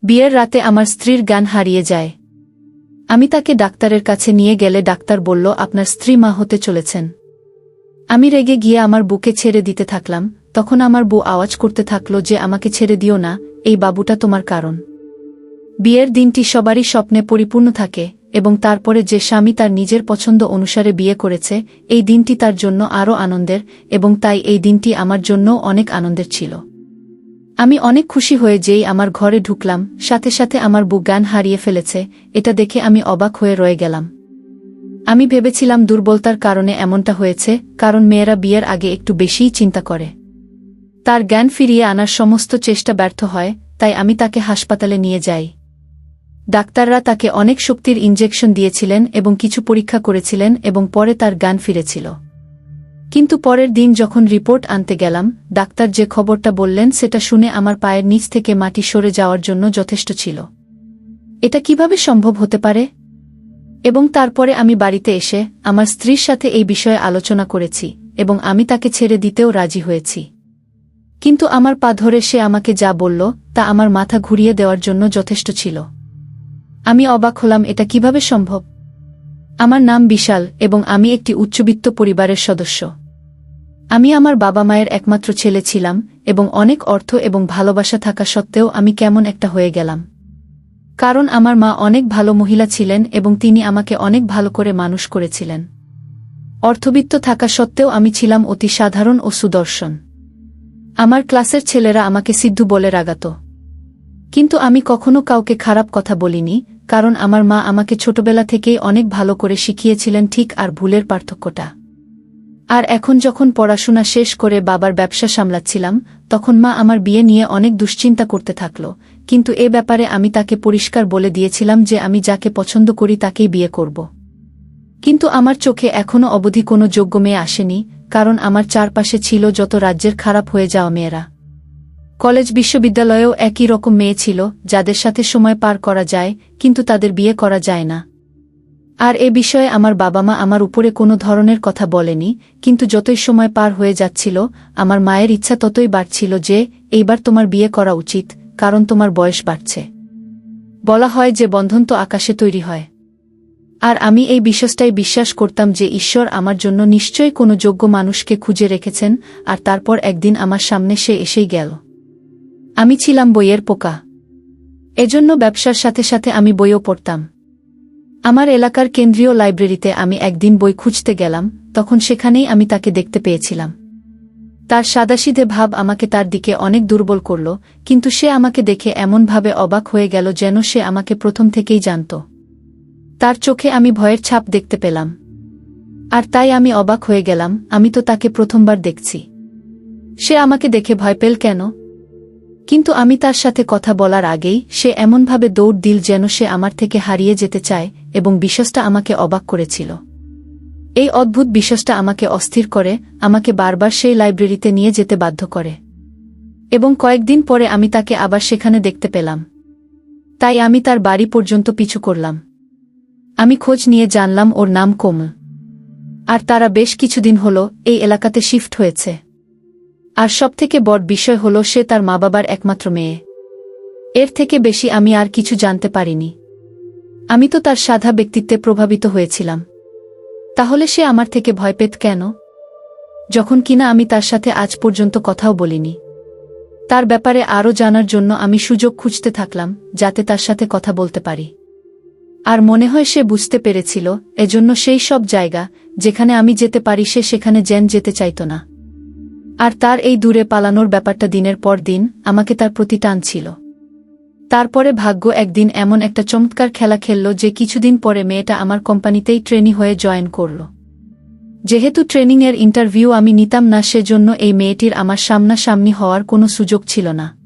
বিয়ের রাতে আমার স্ত্রীর জ্ঞান হারিয়ে যায়। আমি তাকে ডাক্তারের কাছে নিয়ে গেলে ডাক্তার বলল, আপনার স্ত্রী মা হতে চলেছেন। আমি রেগে গিয়ে আমার বুকে ছেড়ে দিতে থাকলাম। তখন আমার বউ আওয়াজ করতে থাকল যে আমাকে ছেড়ে দিও না, এই বাবুটা তোমার কারণ। বিয়ের দিনটি সবারই স্বপ্নে পরিপূর্ণ থাকে এবং তারপরে যে স্বামী তার নিজের পছন্দ অনুসারে বিয়ে করেছে, এই দিনটি তার জন্য আরও আনন্দের, এবং তাই এই দিনটি আমার জন্যও অনেক আনন্দের ছিল। আমি অনেক খুশি হয়ে যেই আমার ঘরে ঢুকলাম, সাথে সাথে আমার বউ জ্ঞান হারিয়ে ফেলেছে। এটা দেখে আমি অবাক হয়ে রয়ে গেলাম। আমি ভেবেছিলাম দুর্বলতার কারণে এমনটা হয়েছে, কারণ মেয়েরা বিয়ের আগে একটু বেশিই চিন্তা করে। তার জ্ঞান ফিরিয়ে আনার সমস্ত চেষ্টা ব্যর্থ হয়, তাই আমি তাকে হাসপাতালে নিয়ে যাই। ডাক্তাররা তাকে অনেক শক্তির ইনজেকশন দিয়েছিলেন এবং কিছু পরীক্ষা করেছিলেন এবং পরে তার জ্ঞান ফিরেছিল। কিন্তু পরের দিন যখন রিপোর্ট আনতে গেলাম, ডাক্তার যে খবরটা বললেন সেটা শুনে আমার পায়ের নিচ থেকে মাটি সরে যাওয়ার জন্য যথেষ্ট ছিল। এটা কিভাবে সম্ভব হতে পারে? এবং তারপরে আমি বাড়িতে এসে আমার স্ত্রীর সাথে এই বিষয়ে আলোচনা করেছি এবং আমি তাকে ছেড়ে দিতেও রাজি হয়েছি। কিন্তু আমার পা ধরে সে আমাকে যা বলল তা আমার মাথা ঘুরিয়ে দেওয়ার জন্য যথেষ্ট ছিল। আমি অবাক হলাম, এটা কিভাবে সম্ভব? আমার নাম বিশাল এবং আমি একটি উচ্চবিত্ত পরিবারের সদস্য। আমি আমার বাবা মায়ের একমাত্র ছেলে ছিলাম এবং অনেক অর্থ এবং ভালোবাসা থাকা সত্ত্বেও আমি কেমন একটা হয়ে গেলাম। কারণ আমার মা অনেক ভালো মহিলা ছিলেন এবং তিনি আমাকে অনেক ভালো করে মানুষ করেছিলেন। অর্থবিত্ত থাকা সত্ত্বেও আমি ছিলাম অতি সাধারণ ও সুদর্শন। আমার ক্লাসের ছেলেরা আমাকে সিদ্ধু বলে রাগাত। কিন্তু আমি কখনো কাউকে খারাপ কথা বলিনি, কারণ আমার মা আমাকে ছোটবেলা থেকেই অনেক ভালো করে শিখিয়েছিলেন ঠিক আর ভুলের পার্থক্যটা। আর এখন যখন পড়াশোনা শেষ করে বাবার ব্যবসা সামলাচ্ছিলাম, তখন মা আমার বিয়ে নিয়ে অনেক দুশ্চিন্তা করতে থাকল। কিন্তু এ ব্যাপারে আমি তাকে পরিষ্কার বলে দিয়েছিলাম যে আমি যাকে পছন্দ করি তাকেই বিয়ে করব। কিন্তু আমার চোখে এখনও অবধি কোনো যোগ্য মেয়ে আসেনি, কারণ আমার চারপাশে ছিল যত রাজ্যের খারাপ হয়ে যাওয়া মেয়েরা। কলেজ বিশ্ববিদ্যালয়েও একই রকম মেয়ে ছিল, যাদের সাথে সময় পার করা যায় কিন্তু তাদের বিয়ে করা যায় না। আর এ বিষয়ে আমার বাবা মা আমার উপরে কোনো ধরনের কথা বলেনি, কিন্তু যতই সময় পার হয়ে যাচ্ছিল আমার মায়ের ইচ্ছা ততই বাড়ছিল যে এইবার তোমার বিয়ে করা উচিত, কারণ তোমার বয়স বাড়ছে। বলা হয় যে বন্ধন তো আকাশে তৈরি হয়। আর আমি এই বিশ্বাসটাই বিশ্বাস করতাম যে ঈশ্বর আমার জন্য নিশ্চয়ই কোনো যোগ্য মানুষকে খুঁজে রেখেছেন, আর তারপর একদিন আমার সামনে সে এসেই গেল। আমি ছিলাম বইয়ের পোকা। এজন্য ব্যবসার সাথে সাথে আমি বইও পড়তাম। আমার এলাকার কেন্দ্রীয় লাইব্রেরিতে আমি একদিন বই খুঁজতে গেলাম, তখন সেখানেই আমি তাকে দেখতে পেয়েছিলাম। তার সাদাসিধে ভাব আমাকে তার দিকে অনেক দুর্বল করল, কিন্তু সে আমাকে দেখে এমনভাবে অবাক হয়ে গেল যেন সে আমাকে প্রথম থেকেই জানত। তার চোখে আমি ভয়ের ছাপ দেখতে পেলাম। আর তাই আমি অবাক হয়ে গেলাম, আমি তো তাকে প্রথমবার দেখছি। সে আমাকে দেখে ভয় পেল কেন? কিন্তু আমি তার সাথে কথা বলার আগেই সে এমনভাবে দৌড় দিল যেন সে আমার থেকে হারিয়ে যেতে চায়, এবং বিশ্বাসটা আমাকে অবাক করেছিল। এই অদ্ভুত বিশ্বাসটা আমাকে অস্থির করে, আমাকে বারবার সেই লাইব্রেরিতে নিয়ে যেতে বাধ্য করে। এবং কয়েকদিন পরে আমি তাকে আবার সেখানে দেখতে পেলাম। তাই আমি তার বাড়ি পর্যন্ত পিছু করলাম। আমি খোঁজ নিয়ে জানলাম ওর নাম কোমল। আর তারা বেশ কিছুদিন হলো এই এলাকাতে শিফট হয়েছে। আর সবথেকে বড় বিষয় হলো সে তার মা বাবার একমাত্র মেয়ে। এর থেকে বেশি আমি আর কিছু জানতে পারিনি। আমি তো তার সাদা ব্যক্তিত্বে প্রভাবিত হয়েছিলাম। তাহলে সে আমার থেকে ভয় পেত কেন, যখন কিনা আমি তার সাথে আজ পর্যন্ত কথাও বলিনি? তার ব্যাপারে আরও জানার জন্য আমি সুযোগ খুঁজতে থাকলাম, যাতে তার সাথে কথা বলতে পারি। আর মনে হয় সে বুঝতে পেরেছিল, এজন্য সেই সব জায়গা যেখানে আমি যেতে পারি সে সেখানে যেতে চাইত না। আর তার এই দূরে পালানোর ব্যাপারটা দিনের পর দিন আমাকে তার প্রতি টানছিল। তারপরে ভাগ্য একদিন এমন একটা চমৎকার খেলা খেলল যে কিছুদিন পরে মেয়েটা আমার কোম্পানিতেই ট্রেনি হয়ে জয়েন করল। যেহেতু ট্রেনিংয়ের ইন্টারভিউ আমি নিতাম না, সেজন্য এই মেয়েটির আমার সামনাসামনি হওয়ার কোনো সুযোগ ছিল না।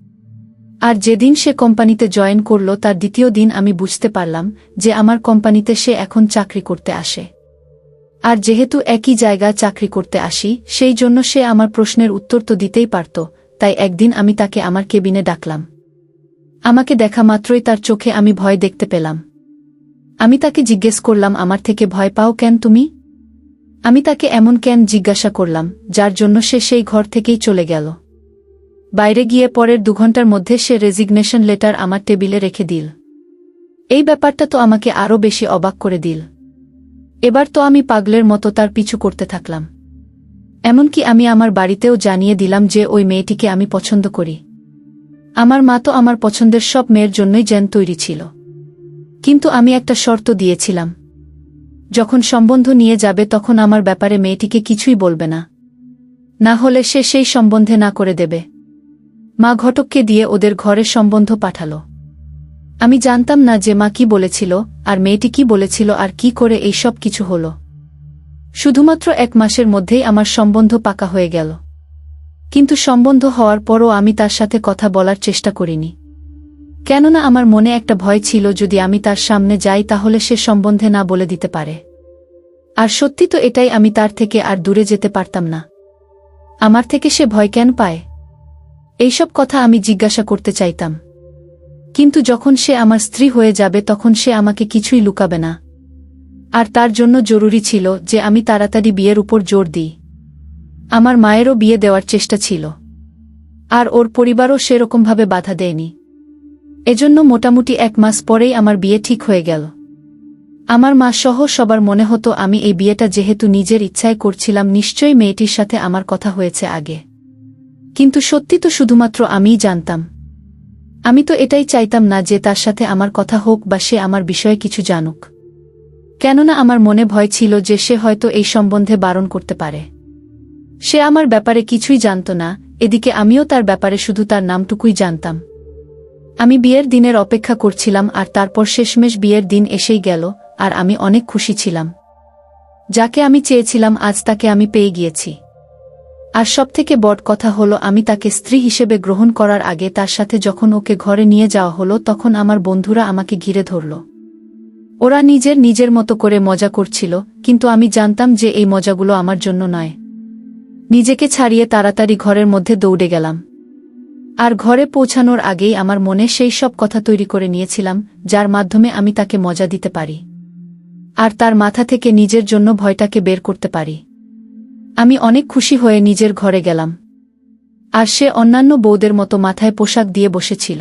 আর যেদিন সে কোম্পানিতে জয়েন করল তার দ্বিতীয় দিন আমি বুঝতে পারলাম যে আমার কোম্পানিতে সে এখন চাকরি করতে আসে। আর যেহেতু একই জায়গায় চাকরি করতে আসি, সেই জন্য সে আমার প্রশ্নের উত্তর তো দিতেই পারত। তাই একদিন আমি তাকে আমার কেবিনে ডাকলাম। আমাকে দেখা মাত্রই তার চোখে আমি ভয় দেখতে পেলাম। আমি তাকে জিজ্ঞেস করলাম, আমার থেকে ভয় পাও কেন তুমি? আমি তাকে এমন কেন জিজ্ঞাসা করলাম, যার জন্য সে সেই ঘর থেকেই চলে গেল। বাইরে গিয়ে পরের 2 ঘন্টার মধ্যে সে রেজিগনেশন লেটার আমার টেবিলে রেখে দিল। এই ব্যাপারটা তো আমাকে আরও বেশি অবাক করে দিল। এবার তো আমি পাগলের মতো তার পিছু করতে থাকলাম। এমনকি আমি আমার বাড়িতেও জানিয়ে দিলাম যে ওই মেয়েটিকে আমি পছন্দ করি। আমার মা তো আমার পছন্দের সব মেয়ের জন্যই যেন তৈরি ছিল। কিন্তু আমি একটা শর্ত দিয়েছিলাম, যখন সম্বন্ধ নিয়ে যাবে তখন আমার ব্যাপারে মেয়েটিকে কিছুই বলবে না, না হলে সে সেই সম্বন্ধে না করে দেবে। মা ঘটককে দিয়ে ওদের ঘরের সম্বন্ধ পাঠালো। আমি জানতাম না যে মা কি বলেছিল আর মেয়েটি কি বলেছিল আর কি করে এই সব কিছু হলো। শুধুমাত্র 1 মাসের মধ্যেই আমার সম্বন্ধ পাকা হয়ে গেল। কিন্তু সম্বন্ধ হওয়ার পরও আমি তার সাথে কথা বলার চেষ্টা করিনি, কেননা আমার মনে একটা ভয় ছিল যদি আমি তার সামনে যাই তাহলে সে সম্বন্ধে না বলে দিতে পারে। আর সত্যি তো এটাই, আমি তার থেকে আর দূরে যেতে পারতাম না। আমার থেকে সে ভয় কেন পায়? এইসব কথা আমি জিজ্ঞাসা করতে চাইতাম। কিন্তু যখন সে আমার স্ত্রী হয়ে যাবে তখন সে আমাকে কিছুই লুকাবে না। আর তার জন্য জরুরি ছিল যে আমি তাড়াতাড়ি বিয়ের উপর জোর দিই। আমার মায়েরও বিয়ে দেওয়ার চেষ্টা ছিল, আর ওর পরিবারও সেরকমভাবে বাধা দেয়নি। এজন্য মোটামুটি 1 মাস পরেই আমার বিয়ে ঠিক হয়ে গেল। আমার মা সহ সবার মনে হতো আমি এই বিয়েটা যেহেতু নিজের ইচ্ছায় করছিলাম, নিশ্চয়ই মেয়েটির সাথে আমার কথা হয়েছে আগে। কিন্তু সত্যি তো শুধুমাত্র আমিই জানতাম। আমি তো এটাই চাইতাম না যে তার সাথে আমার কথা হোক বা সে আমার বিষয়ে কিছু জানুক, কেননা আমার মনে ভয় ছিল যে সে হয়তো এই সম্বন্ধে বারণ করতে পারে। সে আমার ব্যাপারে কিছুই জানত না, এদিকে আমিও তার ব্যাপারে শুধু তার নামটুকুই জানতাম। আমি বিয়ের দিনের অপেক্ষা করছিলাম, আর তারপর শেষমেশ বিয়ের দিন এসেই গেল, আর আমি অনেক খুশি ছিলাম। যাকে আমি চেয়েছিলাম আজ তাকে আমি পেয়ে গিয়েছি। আর সবথেকে বড় কথা হলো, আমি তাকে স্ত্রী হিসেবে গ্রহণ করার আগে তার সাথে যখন ওকে ঘরে নিয়ে যাওয়া হলো তখন আমার বন্ধুরা আমাকে ঘিরে ধরল। ওরা নিজের মতো করে মজা করছিল, কিন্তু আমি জানতাম যে এই মজাগুলো আমার জন্য নয়। নিজেকে ছাড়িয়ে তাড়াতাড়ি ঘরের মধ্যে দৌড়ে গেলাম। আর ঘরে পৌঁছানোর আগেই আমার মনে সেই সব কথা তৈরি করে নিয়েছিলাম যার মাধ্যমে আমি তাকে মজা দিতে পারি, আর তার মাথা থেকে নিজের জন্য ভয়টাকে বের করতে পারি। আমি অনেক খুশি হয়ে নিজের ঘরে গেলাম, আর সে অন্যান্য বউদের মতো মাথায় পোশাক দিয়ে বসেছিল।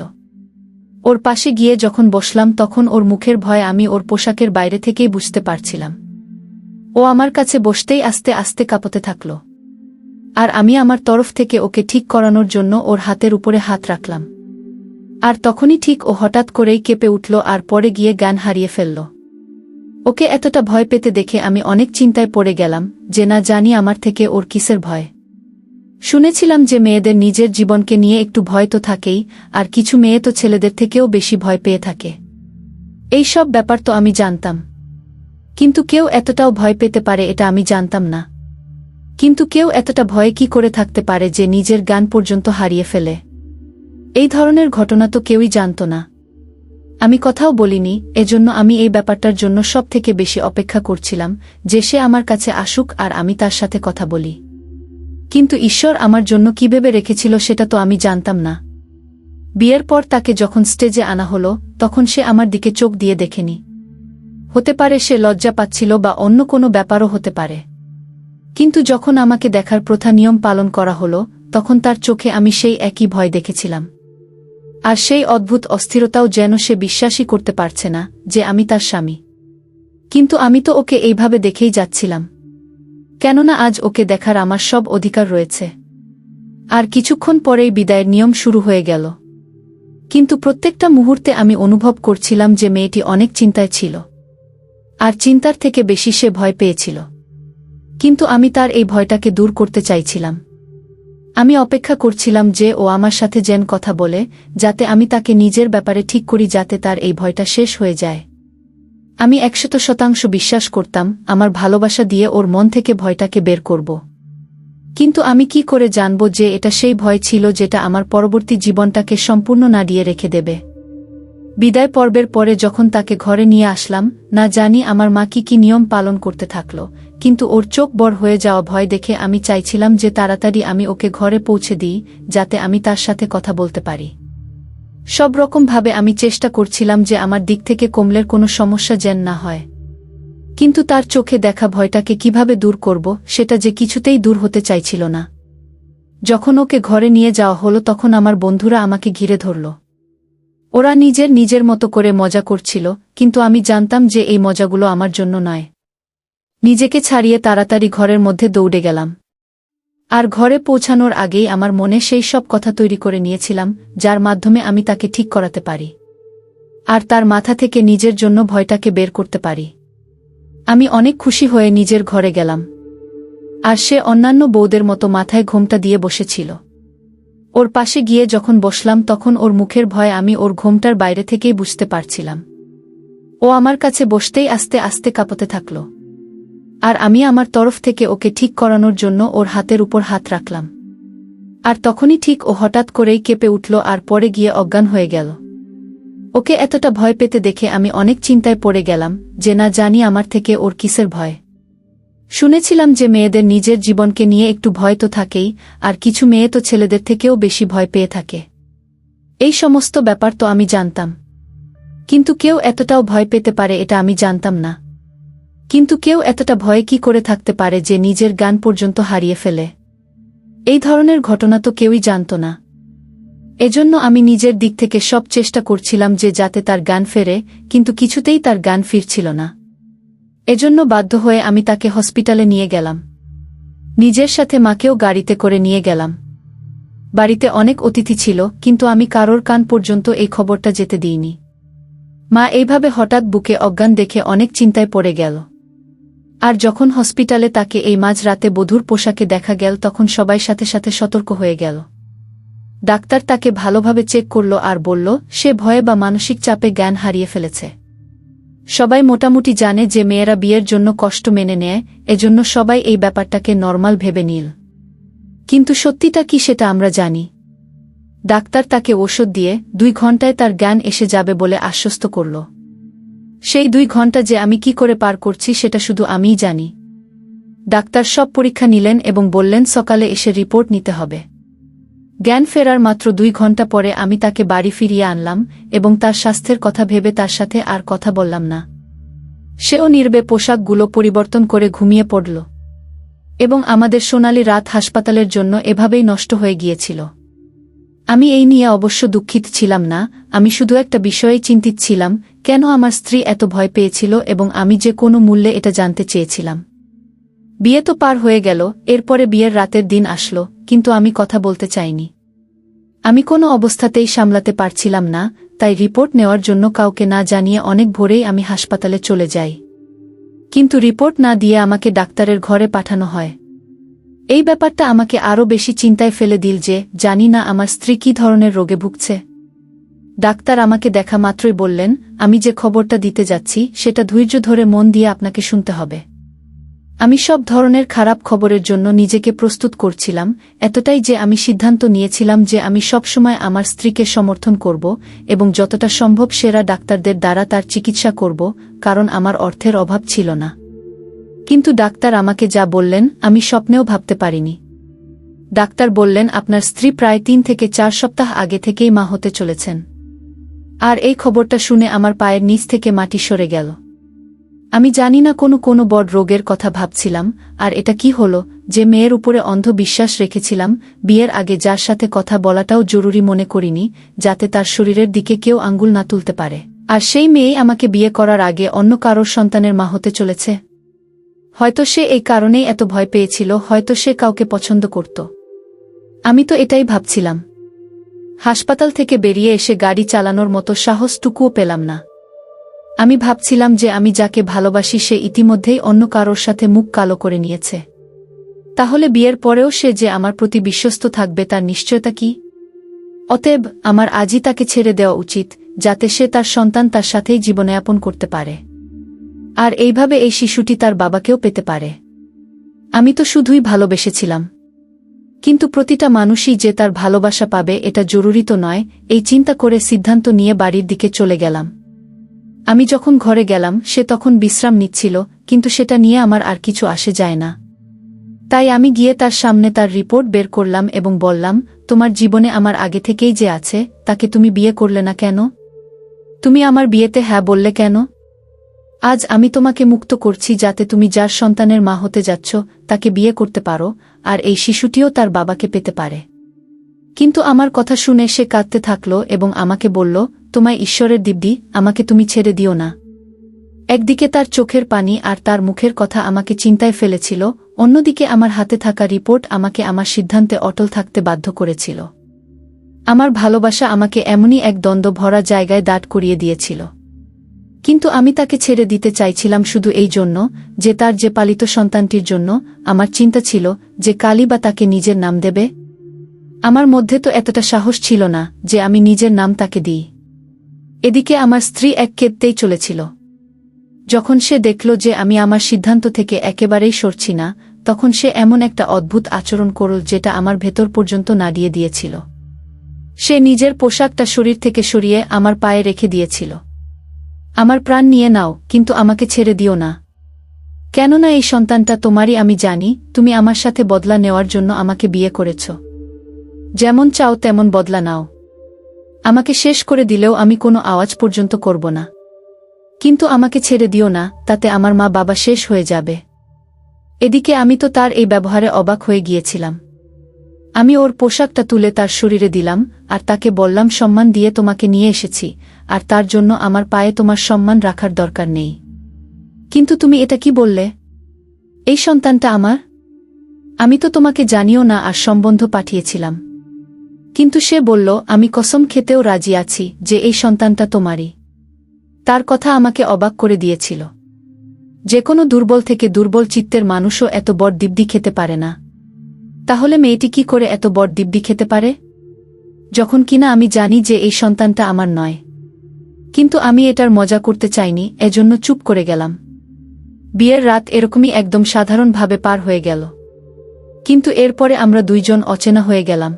ওর পাশে গিয়ে যখন বসলাম তখন ওর মুখের ভয় আমি ওর পোশাকের বাইরে থেকেই বুঝতে পারছিলাম। ও আমার কাছে বসতেই আস্তে আস্তে কাঁপতে থাকল, আর আমি আমার তরফ থেকে ওকে ঠিক করানোর জন্য ওর হাতের উপরে হাত রাখলাম। আর তখনই ঠিক ও হঠাৎ করেই কেঁপে উঠল আর পরে গিয়ে জ্ঞান হারিয়ে ফেলল। ওকে এতটা ভয় পেতে দেখে আমি অনেক চিন্তায় পড়ে গেলাম যে না জানি আমার থেকে ওর কিসের ভয়। শুনেছিলাম যে মেয়েদের নিজের জীবনকে নিয়ে একটু ভয় তো থাকেই, আর কিছু মেয়ে তো ছেলেদের থেকেও বেশি ভয় পেয়ে থাকে। এই সব ব্যাপার তো আমি জানতাম, কিন্তু কেউ এতটাও ভয় পেতে পারে এটা আমি জানতাম না। কিন্তু কেউ এতটা ভয়ে কি করে থাকতে পারে যে নিজের জ্ঞান পর্যন্ত হারিয়ে ফেলে? এই ধরনের ঘটনা তো কেউই জানত না। আমি কথাও বলিনি, এজন্য আমি এই ব্যাপারটার জন্য সবথেকে বেশি অপেক্ষা করছিলাম যে সে আমার কাছে আসুক আর আমি তার সাথে কথা বলি। কিন্তু ঈশ্বর আমার জন্য কি ভেবে রেখেছিল সেটা তো আমি জানতাম না। বিয়ের পর তাকে যখন স্টেজে আনা হলো তখন সে আমার দিকে চোখ দিয়ে দেখেনি। হতে পারে সে লজ্জা পাচ্ছিল বা অন্য কোনো ব্যাপারও হতে পারে। কিন্তু যখন আমাকে দেখার প্রথা নিয়ম পালন করা হলো তখন তার চোখে আমি সেই একই ভয় দেখেছিলাম, আর সেই অদ্ভুত অস্থিরতাও, যেন সে বিশ্বাসই করতে পারছে না যে আমি তার স্বামী। কিন্তু আমি তো ওকে এইভাবে দেখেই যাচ্ছিলাম, কেননা আজ ওকে দেখার আমার সব অধিকার রয়েছে। আর কিছুক্ষণ পরেই বিদায়ের নিয়ম শুরু হয়ে গেল। কিন্তু প্রত্যেকটা মুহূর্তে আমি অনুভব করছিলাম যে মেয়েটি অনেক চিন্তায় ছিল, আর চিন্তার থেকে বেশি সে ভয় পেয়েছিল। কিন্তু আমি তার এই ভয়টাকে দূর করতে চাইছিলাম। আমি অপেক্ষা করছিলাম যে ও আমার সাথে যেন কথা বলে, যাতে আমি তাকে নিজের ব্যাপারে ঠিক করি, যাতে তার এই ভয়টা শেষ হয়ে যায়। আমি 100% বিশ্বাস করতাম আমার ভালোবাসা দিয়ে ওর মন থেকে ভয়টাকে বের করব। কিন্তু আমি কি করে জানব যে এটা সেই ভয় ছিল যেটা আমার পরবর্তী জীবনটাকে সম্পূর্ণ নাড়িয়ে রেখে দেবে? বিদায় পর্বের পরে যখন তাকে ঘরে নিয়ে আসলাম, না জানি আমার মা কি নিয়ম পালন করতে থাকল, কিন্তু ওর চোখ বড় হয়ে যাওয়া ভয় দেখে আমি চাইছিলাম যে তাড়াতাড়ি আমি ওকে ঘরে পৌঁছে দিই, যাতে আমি তার সাথে কথা বলতে পারি। সব রকমভাবে আমি চেষ্টা করছিলাম যে আমার দিক থেকে কমলের কোনো সমস্যা যেন না হয়। কিন্তু তার চোখে দেখা ভয়টাকে কিভাবে দূর করব সেটা যে কিছুতেই দূর হতে চাইছিল না। যখন ওকে ঘরে নিয়ে যাওয়া হলো তখন আমার বন্ধুরা আমাকে ঘিরে ধরল। ওরা নিজের মতো করে মজা করছিল, কিন্তু আমি জানতাম যে এই মজাগুলো আমার জন্য নয়। নিজেকে ছাড়িয়ে তাড়াতাড়ি ঘরের মধ্যে দৌড়ে গেলাম। আর ঘরে পৌঁছানোর আগেই আমার মনে সেই সব কথা তৈরি করে নিয়েছিলাম যার মাধ্যমে আমি তাকে ঠিক করাতে পারি, আর তার মাথা থেকে নিজের জন্য ভয়টাকে বের করতে পারি। আমি অনেক খুশি হয়ে নিজের ঘরে গেলাম, আর সে অন্যান্য বউদের মতো মাথায় ঘোমটা দিয়ে বসেছিল। ওর পাশে গিয়ে যখন বসলাম তখন ওর মুখের ভয় আমি ওর ঘোমটার বাইরে থেকেই বুঝতে পারছিলাম। ও আমার কাছে বসতেই আস্তে আস্তে কাঁপতে থাকল, আর আমি আমার তরফ থেকে ওকে ঠিক করানোর জন্য ওর হাতের উপর হাত রাখলাম। আর তখনই ঠিক ও হঠাৎ করেই কেঁপে উঠল আর পরে গিয়ে অজ্ঞান হয়ে গেল। ওকে এতটা ভয় পেতে দেখে আমি অনেক চিন্তায় পড়ে গেলাম যে না জানি আমার থেকে ওর কিসের ভয়। শুনেছিলাম যে মেয়েদের নিজের জীবনকে নিয়ে একটু ভয় তো থাকেই, আর কিছু মেয়ে তো ছেলেদের থেকেও বেশি ভয় পেয়ে থাকে। এই সমস্ত ব্যাপার তো আমি জানতাম, কিন্তু কেউ এতটাও ভয় পেতে পারে এটা আমি জানতাম না। কিন্তু কেউ এতটা ভয়ে কি করে থাকতে পারে যে নিজের জ্ঞান পর্যন্ত হারিয়ে ফেলে? এই ধরনের ঘটনা তো কেউই জানত না। এজন্য আমি নিজের দিক থেকে সব চেষ্টা করছিলাম যে যাতে তার জ্ঞান ফেরে, কিন্তু কিছুতেই তার জ্ঞান ফিরছিল না। এজন্য বাধ্য হয়ে আমি তাকে হসপিটালে নিয়ে গেলাম। নিজের সাথে মাকেও গাড়িতে করে নিয়ে গেলাম। বাড়িতে অনেক অতিথি ছিল, কিন্তু আমি কারোর কান পর্যন্ত এই খবরটা যেতে দিইনি। মা এইভাবে হঠাৎ বুকে অজ্ঞান দেখে অনেক চিন্তায় পড়ে গেল। আর যখন হসপিটালে তাকে এই মাঝ রাতে বধূর পোশাকে দেখা গেল তখন সবাই সাথে সাথে সতর্ক হয়ে গেল। ডাক্তার তাকে ভালোভাবে চেক করল আর বলল সে ভয়ে বা মানসিক চাপে জ্ঞান হারিয়ে ফেলেছে। সবাই মোটামুটি জানে যে মেয়েরা বিয়ের জন্য কষ্ট মেনে নেয়, এজন্য সবাই এই ব্যাপারটাকে নরমাল ভেবে নিল। কিন্তু সত্যিটা কি সেটা আমরা জানি। ডাক্তার তাকে ওষুধ দিয়ে 2 ঘন্টায় তার জ্ঞান এসে যাবে বলে আশ্বস্ত করল। সেই 2 ঘন্টা যে আমি কি করে পার করছি সেটা শুধু আমিই জানি। ডাক্তার সব পরীক্ষা নিলেন এবং বললেন সকালে এসে রিপোর্ট নিতে হবে। জ্ঞান ফেরার মাত্র 2 ঘন্টা পরে আমি তাকে বাড়ি ফিরিয়ে আনলাম এবং তার স্বাস্থ্যের কথা ভেবে তার সাথে আর কথা বললাম না। সেও নির্বে পোশাকগুলো পরিবর্তন করে ঘুমিয়ে পড়ল এবং আমাদের সোনালি রাত হাসপাতালের জন্য এভাবেই নষ্ট হয়ে গিয়েছিল। আমি এই নিয়ে অবশ্য দুঃখিত ছিলাম না, আমি শুধু একটা বিষয়ে চিন্তিত ছিলাম, কেন আমার স্ত্রী এত ভয় পেয়েছিল এবং আমি যে কোনো মূল্যে এটা জানতে চেয়েছিলাম। বিয়ে তো পার হয়ে গেল, এরপরে বিয়ের রাতের দিন আসলো, কিন্তু আমি কথা বলতে চাইনি। আমি কোনো অবস্থাতেই সামলাতে পারছিলাম না, তাই রিপোর্ট নেওয়ার জন্য কাউকে না জানিয়ে অনেক ভোরেই আমি হাসপাতালে চলে যাই। কিন্তু রিপোর্ট না দিয়ে আমাকে ডাক্তারের ঘরে পাঠানো হয়। এই ব্যাপারটা আমাকে আরও বেশি চিন্তায় ফেলে দিল যে জানি না আমার স্ত্রী কী ধরনের রোগে ভুগছে। ডাক্তার আমাকে দেখা মাত্রই বললেন, আমি যে খবরটা দিতে যাচ্ছি সেটা ধৈর্য ধরে মন দিয়ে আপনাকে শুনতে হবে। আমি সব ধরনের খারাপ খবরের জন্য নিজেকে প্রস্তুত করছিলাম, এতটাই যে আমি সিদ্ধান্ত নিয়েছিলাম যে আমি সবসময় আমার স্ত্রীকে সমর্থন করব এবং যতটা সম্ভব সেরা ডাক্তারদের দ্বারা তার চিকিৎসা করব, কারণ আমার অর্থের অভাব ছিল না। কিন্তু ডাক্তার আমাকে যা বললেন আমি স্বপ্নেও ভাবতে পারিনি। ডাক্তার বললেন আপনার স্ত্রী প্রায় 3 থেকে 4 সপ্তাহ আগে থেকেই মা হতে চলেছেন। আর এই খবরটা শুনে আমার পায়ের নিচ থেকে মাটি সরে গেল। আমি জানি না কোনো বড় রোগের কথা ভাবছিলাম, আর এটা কি হলো যে মেয়ের উপরে অন্ধ বিশ্বাস রেখেছিলাম, বিয়ের আগে যার সাথে কথা বলাটাও জরুরি মনে করিনি, যাতে তার শরীরের দিকে কেউ আঙ্গুল না তুলতে পারে, আর সেই মেয়েই আমাকে বিয়ে করার আগে অন্য কারোর সন্তানের মা হতে চলেছে। হয়তো সে এই কারণেই এত ভয় পেয়েছিল, হয়তো সে কাউকে পছন্দ করত। আমি তো এটাই ভাবছিলাম। হাসপাতাল থেকে বেরিয়ে এসে গাড়ি চালানোর মতো সাহসটুকুও পেলাম না। আমি ভাবছিলাম যে আমি যাকে ভালোবাসি সে ইতিমধ্যেই অন্য কারোর সাথে মুখ কালো করে নিয়েছে। তাহলে বিয়ের পরেও সে যে আমার প্রতি বিশ্বস্ত থাকবে তার নিশ্চয়তা কি? অতএব আমার আজই তাকে ছেড়ে দেওয়া উচিত, যাতে সে তার সন্তান তার সাথেই জীবনযাপন করতে পারে, আর এইভাবে এই শিশুটি তার বাবাকেও পেতে পারে। আমি তো শুধুই ভালোবেসেছিলাম, কিন্তু প্রতিটা মানুষই যে তার ভালোবাসা পাবে এটা জরুরি তো নয়। এই চিন্তা করে সিদ্ধান্ত নিয়ে বাড়ির দিকে চলে গেলাম। আমি যখন ঘরে গেলাম সে তখন বিশ্রাম নিচ্ছিল, কিন্তু সেটা নিয়ে আমার আর কিছু আসে যায় না। তাই আমি গিয়ে তার সামনে তার রিপোর্ট বের করলাম এবং বললাম, তোমার জীবনে আমার আগে থেকেই যে আছে তাকে তুমি বিয়ে করলে না কেন? তুমি আমার বিয়েতে হ্যাঁ বললে কেন? আজ আমি তোমাকে মুক্ত করছি যাতে তুমি যার সন্তানের মা হতে যাচ্ছ তাকে বিয়ে করতে পারো, আর এই শিশুটিও তার বাবাকে পেতে পারে। কিন্তু আমার কথা শুনে সে কাঁদতে থাকল এবং আমাকে বলল, তোমায় ঈশ্বরের দিব্যি, আমাকে তুমি ছেড়ে দিও না। একদিকে তার চোখের পানি আর তার মুখের কথা আমাকে চিন্তায় ফেলেছিল, অন্যদিকে আমার হাতে থাকা রিপোর্ট আমাকে আমার সিদ্ধান্তে অটল থাকতে বাধ্য করেছিল। আমার ভালোবাসা আমাকে এমনই এক দ্বন্দ্ব ভরা জায়গায় দাঁড় করিয়ে দিয়েছিল। কিন্তু আমি তাকে ছেড়ে দিতে চাইছিলাম শুধু এই জন্য যে তার যে পালিত সন্তানটির জন্য আমার চিন্তা ছিল যে কালই বা তাকে নিজের নাম দেবে। আমার মধ্যে তো এতটা সাহস ছিল না যে আমি নিজের নাম তাকে দিই। এদিকে আমার স্ত্রী এক কেঁদতেই চলেছিল। যখন সে দেখল যে আমি আমার সিদ্ধান্ত থেকে একেবারেই সরছি না, তখন সে এমন একটা অদ্ভুত আচরণ করল যেটা আমার ভেতর পর্যন্ত নাড়িয়ে দিয়েছিল। সে নিজের পোশাকটা শরীর থেকে সরিয়ে আমার পায়ে রেখে দিয়েছিল। আমার প্রাণ নিয়ে নাও, কিন্তু আমাকে ছেড়ে দিও না। কেননা এই সন্তানটা তোমারই। আমি জানি তুমি আমার সাথে বদলা নেওয়ার জন্য আমাকে বিয়ে করেছ। যেমন চাও তেমন বদলা নাও। আমাকে শেষ করে দিলেও আমি কোনো আওয়াজ পর্যন্ত করব না। কিন্তু আমাকে ছেড়ে দিও না, তাতে আমার মা বাবা শেষ হয়ে যাবে। এদিকে আমি তো তার এই ব্যবহারে অবাক হয়ে গিয়েছিলাম। আমি ওর পোশাকটা তুলে তার শরীরে দিলাম আর তাকে বললাম, সম্মান দিয়ে তোমাকে নিয়ে এসেছি, আর তার জন্য আমার পায়ে তোমার সম্মান রাখার দরকার নেই। কিন্তু তুমি এটা কি বললে? এই সন্তানটা আমার? আমি তো তোমাকে জানিও না আর সম্বন্ধ পাঠিয়েছিলাম। কিন্তু সে বলল, আমি কসম খেতেও রাজি আছি যে এই সন্তানটা তোমারই। তার কথা আমাকে অবাক করে দিয়েছিল। যে কোনো দুর্বল থেকে দুর্বল চিত্তের মানুষও এত বড় দিব্যি খেতে পারে না। তাহলে মেয়েটি কি করে এত বড় দিব্যি খেতে পারে, যখন কিনা আমি জানি যে এই সন্তানটা আমার নয়? কিন্তু আমি এটার মজা করতে চাইনি, এজন্য চুপ করে গেলাম। বিয়ের রাত এরকমই একদম সাধারণভাবে পার হয়ে গেল। কিন্তু এরপরে আমরা দুইজন অচেনা হয়ে গেলাম।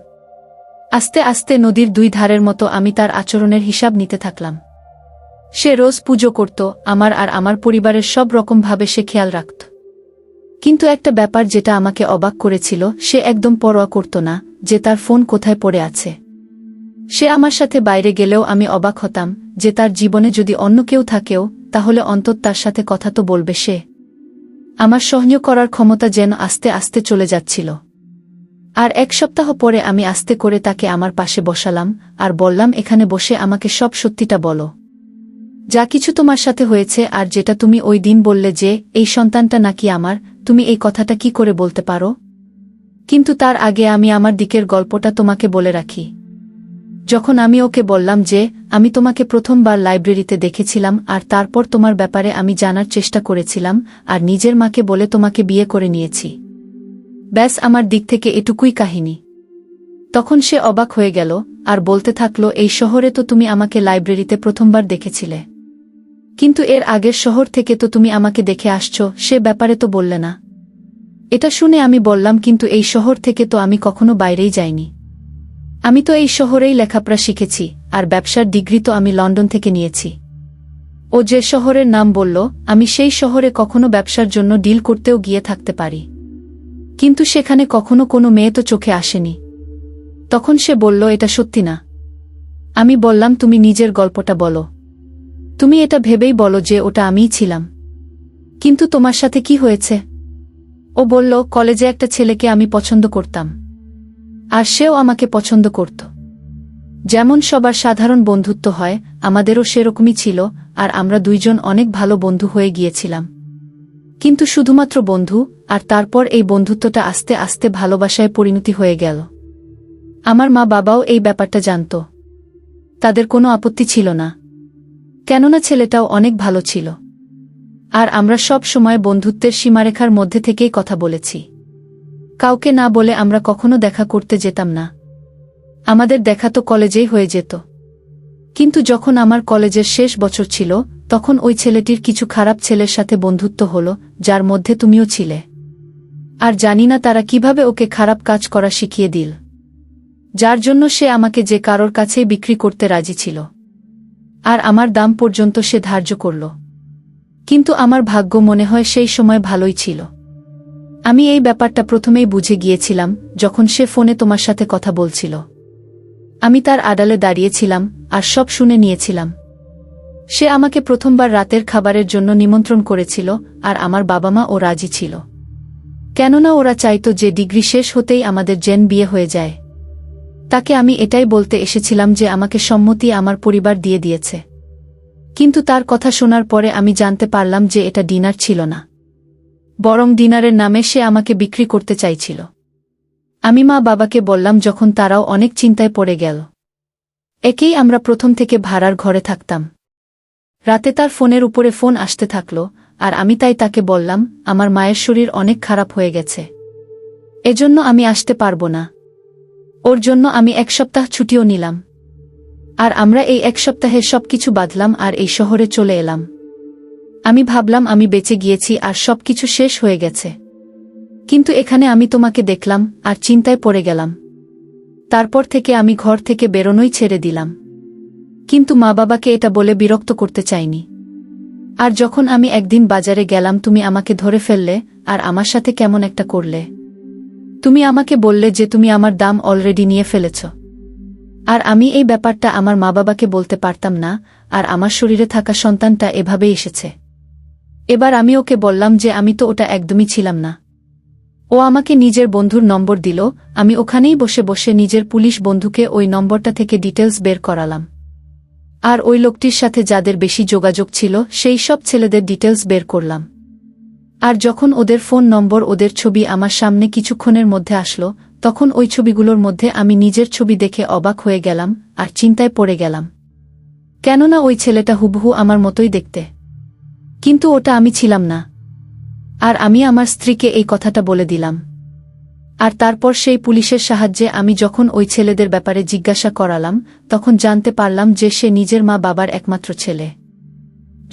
আস্তে আস্তে নদীর দুই ধারের মতো আমি তার আচরণের হিসাব নিতে থাকলাম। সে রোজ পুজো করত, আমার আর আমার পরিবারের সব রকমভাবে সে খেয়াল রাখত। কিন্তু একটা ব্যাপার যেটা আমাকে অবাক করেছিল, সে একদম পরোয়া করত না যে তার ফোন কোথায় পড়ে আছে। সে আমার সাথে বাইরে গেলেও আমি অবাক হতাম যে তার জীবনে যদি অন্য কেউ থাকেও তাহলে অন্তত তার সাথে কথা তো বলবে সে। আমার সহ্য করার ক্ষমতা যেন আস্তে আস্তে চলে যাচ্ছিল। আর এক সপ্তাহ পরে আমি আস্তে করে তাকে আমার পাশে বসালাম আর বললাম, এখানে বসে আমাকে সব সত্যিটা বলো। যা কিছু তোমার সাথে হয়েছে আর যেটা তুমি ওই দিন বললে যে এই সন্তানটা নাকি আমার, তুমি এই কথাটা কি করে বলতে পারো? কিন্তু তার আগে আমি আমার দিকের গল্পটা তোমাকে বলে রাখি। যখন আমি ওকে বললাম যে আমি তোমাকে প্রথমবার লাইব্রেরিতে দেখেছিলাম আর তারপর তোমার ব্যাপারে আমি জানার চেষ্টা করেছিলাম আর নিজের মাকে বলে তোমাকে বিয়ে করে নিয়েছি, ব্যাস আমার দিক থেকে এটুকুই কাহিনী। তখন সে অবাক হয়ে গেল আর বলতে থাকলো, এই শহরে তো তুমি আমাকে লাইব্রেরিতে প্রথমবার দেখেছিলে, কিন্তু এর আগের শহর থেকে তো তুমি আমাকে দেখে আসছো, সে ব্যাপারে তো বললে না। এটা শুনে আমি বললাম, কিন্তু এই শহর থেকে তো আমি কখনো বাইরেই যাইনি। আমি তো এই শহরেই লেখাপড়া শিখেছি আর ব্যবসার ডিগ্রি তো আমি লন্ডন থেকে নিয়েছি। ও যে শহরের নাম বলল, আমি সেই শহরে কখনো ব্যবসার জন্য ডিল করতেও গিয়ে থাকতে পারি, কিন্তু সেখানে কখনো কোনো মেয়ে তো চোখে আসেনি। তখন সে বলল, এটা সত্যি না। আমি বললাম, তুমি নিজের গল্পটা বলো। তুমি এটা ভেবেই বলো যে ওটা আমিই ছিলাম। কিন্তু তোমার সাথে কি হয়েছে? ও বলল, কলেজে একটা ছেলেকে আমি পছন্দ করতাম আর সেও আমাকে পছন্দ করত। যেমন সবার সাধারণ বন্ধুত্ব হয়, আমাদেরও সেরকমই ছিল আর আমরা দুইজন অনেক ভালো বন্ধু হয়ে গিয়েছিলাম। কিন্তু শুধুমাত্র বন্ধু, আর তারপর এই বন্ধুত্বটা আস্তে আস্তে ভালোবাসায় পরিণতি হয়ে গেল। আমার মা বাবাও এই ব্যাপারটা জানত। তাদের কোনো আপত্তি ছিল না, কেননা ছেলেটাও অনেক ভালো ছিল। আর আমরা সব সময় বন্ধুত্বের সীমারেখার মধ্যে থেকেই কথা বলেছি। কাউকে না বলে আমরা কখনো দেখা করতে যেতাম না। আমাদের দেখা তো কলেজেই হয়ে যেত। কিন্তু যখন আমার কলেজের শেষ বছর ছিল, তখন ওই ছেলেটির কিছু খারাপ ছেলের সাথে বন্ধুত্ব হলো, যার মধ্যে তুমিও ছিলে। আর জানি না তারা কিভাবে ওকে খারাপ কাজ করা শিখিয়ে দিল, যার জন্য সে আমাকে যে কারোর কাছেই বিক্রি করতে রাজি ছিল। আর আমার দাম পর্যন্ত সে ধার্য করল। কিন্তু আমার ভাগ্য মনে হয় সেই সময় ভালোই ছিল। আমি এই ব্যাপারটা প্রথমেই বুঝে গিয়েছিলাম যখন সে ফোনে তোমার সাথে কথা বলছিল। আমি তার আড়ালে দাঁড়িয়েছিলাম আর সব শুনে নিয়েছিলাম। সে আমাকে প্রথমবার রাতের খাবারের জন্য নিমন্ত্রণ করেছিল, আর আমার বাবা মা ও রাজি ছিল। কেননা ওরা চাইতো যে ডিগ্রি শেষ হতেই আমাদের জেন বিয়ে হয়ে যায়। তাকে আমি এটাই বলতে এসেছিলাম যে আমাকে সম্মতি আমার পরিবার দিয়ে দিয়েছে। কিন্তু তার কথা শোনার পরে আমি জানতে পারলাম যে এটা ডিনার ছিল না, বরং ডিনারের নামে সে আমাকে বিক্রি করতে চাইছিল। আমি মা বাবাকে বললাম, যখন তারাও অনেক চিন্তায় পড়ে গেল। একেই আমরা প্রথম থেকে ভাড়ার ঘরে থাকতাম। রাতে তার ফোনের উপরে ফোন আসতে থাকল, আর আমি তাই তাকে বললাম, আমার মায়ের শরীর অনেক খারাপ হয়ে গেছে, এজন্য আমি আসতে পারবো না। ওর জন্য আমি 1 সপ্তাহ ছুটিও নিলাম। আর আমরা এই 1 সপ্তাহে সবকিছু বাঁধলাম আর এই শহরে চলে এলাম। আমি ভাবলাম আমি বেঁচে গিয়েছি আর সবকিছু শেষ হয়ে গেছে। কিন্তু এখানে আমি তোমাকে দেখলাম আর চিন্তায় পড়ে গেলাম। তারপর থেকে আমি ঘর থেকে বেরোনোই ছেড়ে দিলাম। কিন্তু মা বাবাকে এটা বলে বিরক্ত করতে চাইনি। আর যখন আমি একদিন বাজারে গেলাম, তুমি আমাকে ধরে ফেললে আর আমার সাথে কেমন একটা করলে। তুমি আমাকে বললে যে তুমি আমার দাম অলরেডি নিয়ে ফেলেছ। আর আমি এই ব্যাপারটা আমার মা বাবাকে বলতে পারতাম না, আর আমার শরীরে থাকা সন্তানটা এভাবেই এসেছে। এবার আমি ওকে বললাম যে আমি তো ওটা একদমই ছিলাম না। ও আমাকে নিজের বন্ধুর নম্বর দিল। আমি ওখানেই বসে বসে নিজের পুলিশ বন্ধুকে ওই নম্বরটা থেকে ডিটেলস বের করালাম। আর ওই লোকটির সাথে যাদের বেশি যোগাযোগ ছিল সেই সব ছেলেদের ডিটেলস বের করলাম। আর যখন ওদের ফোন নম্বর, ওদের ছবি আমার সামনে কিছুক্ষণের মধ্যে আসলো, তখন ওই ছবিগুলোর মধ্যে আমি নিজের ছবি দেখে অবাক হয়ে গেলাম আর চিন্তায় পড়ে গেলাম। কেননা ওই ছেলেটা হুবহু আমার মতোই দেখতে। কিন্তু ওটা আমি ছিলাম না। আর আমি আমার স্ত্রীকে এই কথাটা বলে দিলাম। আর তারপর সেই পুলিশের সাহায্যে আমি যখন ওই ছেলেদের ব্যাপারে জিজ্ঞাসা করালাম, তখন জানতে পারলাম যে সে নিজের মা বাবার একমাত্র ছেলে।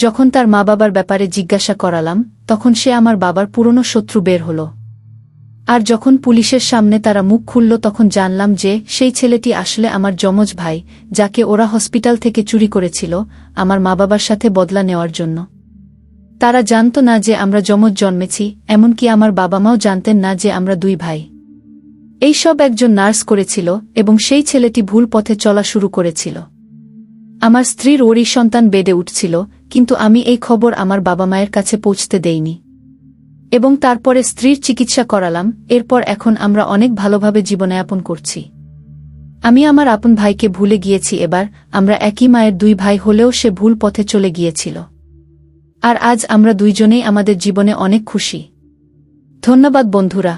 যখন তার মা বাবার ব্যাপারে জিজ্ঞাসা করালাম, তখন সে আমার বাবার পুরনো শত্রু বের হল। আর যখন পুলিশের সামনে তারা মুখ খুলল, তখন জানলাম যে সেই ছেলেটি আসলে আমার যমজ ভাই, যাকে ওরা হসপিটাল থেকে চুরি করেছিল আমার মা বাবার সাথে বদলা নেওয়ার জন্য। তারা জানত না যে আমরা যমজ জন্মেছি, এমনকি আমার বাবা মাও জানতেন না যে আমরা 2 ভাই। এই সব একজন নার্স করেছিল এবং সেই ছেলেটি ভুল পথে চলা শুরু করেছিল। আমার স্ত্রীর ওরই সন্তান বেডে উঠছিল, কিন্তু আমি এই খবর আমার বাবা মায়ের কাছে পৌঁছতে দেইনি। এবং তারপরে স্ত্রীর চিকিৎসা করালাম। এরপর এখন আমরা অনেক ভালোভাবে জীবনযাপন করছি। আমি আমার আপন ভাইকে ভুলে গিয়েছি। এবার আমরা একই মায়ের 2 ভাই হলেও সে ভুল পথে চলে গিয়েছিল। আর আজ আমরা 2 জনেই আমাদের জীবনে অনেক খুশি। ধন্যবাদ বন্ধুরা।